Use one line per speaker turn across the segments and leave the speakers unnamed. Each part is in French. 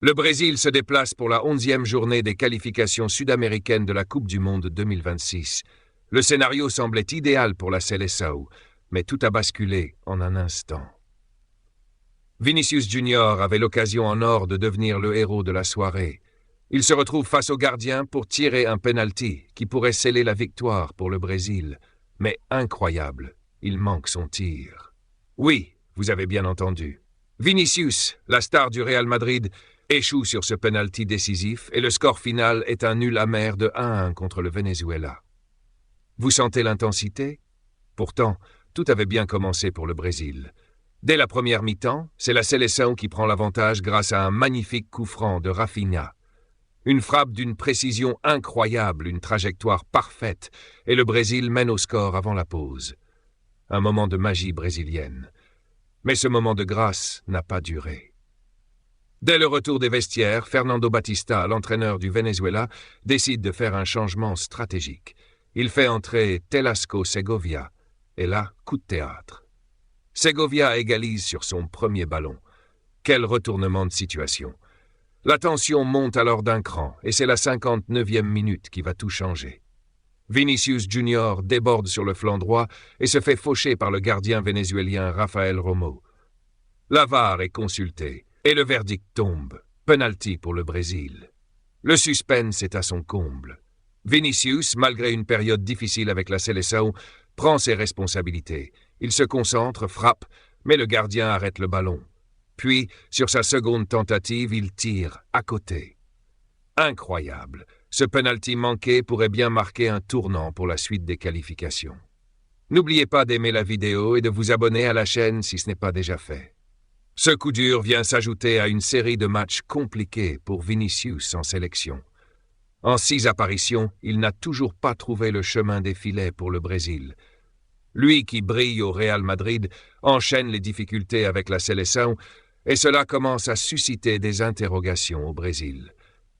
Le Brésil se déplace pour la 11e journée des qualifications sud-américaines de la Coupe du Monde 2026. Le scénario semblait idéal pour la Seleção, mais tout a basculé en un instant. Vinicius Junior avait l'occasion en or de devenir le héros de la soirée. Il se retrouve face au gardien pour tirer un penalty qui pourrait sceller la victoire pour le Brésil. Mais incroyable, il manque son tir. Oui, vous avez bien entendu. Vinicius, la star du Real Madrid, échoue sur ce penalty décisif et le score final est un nul amer de 1-1 contre le Venezuela. Vous sentez l'intensité? Pourtant, tout avait bien commencé pour le Brésil. Dès la première mi-temps, c'est la Seleção qui prend l'avantage grâce à un magnifique coup franc de Rafinha. Une frappe d'une précision incroyable, une trajectoire parfaite, et le Brésil mène au score avant la pause. Un moment de magie brésilienne. Mais ce moment de grâce n'a pas duré. Dès le retour des vestiaires, Fernando Batista, l'entraîneur du Venezuela, décide de faire un changement stratégique. Il fait entrer Telasco Segovia, et là, coup de théâtre. Segovia égalise sur son premier ballon. Quel retournement de situation! La tension monte alors d'un cran, et c'est la 59e minute qui va tout changer. Vinicius Junior déborde sur le flanc droit et se fait faucher par le gardien vénézuélien Rafael Romo. La VAR est consultée, et le verdict tombe. Penalty pour le Brésil. Le suspense est à son comble. Vinicius, malgré une période difficile avec la Seleção, prend ses responsabilités. Il se concentre, frappe, mais le gardien arrête le ballon. Puis, sur sa seconde tentative, il tire à côté. Incroyable. Ce penalty manqué pourrait bien marquer un tournant pour la suite des qualifications. N'oubliez pas d'aimer la vidéo et de vous abonner à la chaîne si ce n'est pas déjà fait. Ce coup dur vient s'ajouter à une série de matchs compliqués pour Vinicius en sélection. En 6 apparitions, il n'a toujours pas trouvé le chemin des filets pour le Brésil. Lui qui brille au Real Madrid enchaîne les difficultés avec la Seleção et cela commence à susciter des interrogations au Brésil.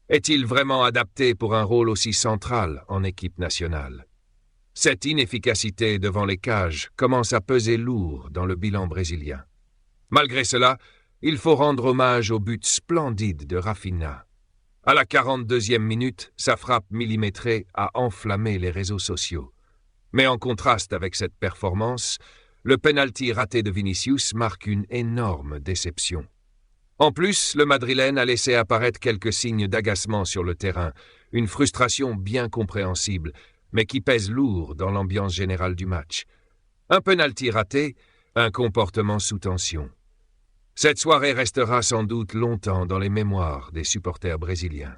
Est-il vraiment adapté pour un rôle aussi central en équipe nationale? Cette inefficacité devant les cages commence à peser lourd dans le bilan brésilien. Malgré cela, il faut rendre hommage au but splendide de Rafinha. À la 42e minute, sa frappe millimétrée a enflammé les réseaux sociaux. Mais en contraste avec cette performance, le penalty raté de Vinicius marque une énorme déception. En plus, le Madrilène a laissé apparaître quelques signes d'agacement sur le terrain, une frustration bien compréhensible, mais qui pèse lourd dans l'ambiance générale du match. Un penalty raté, un comportement sous tension. Cette soirée restera sans doute longtemps dans les mémoires des supporters brésiliens.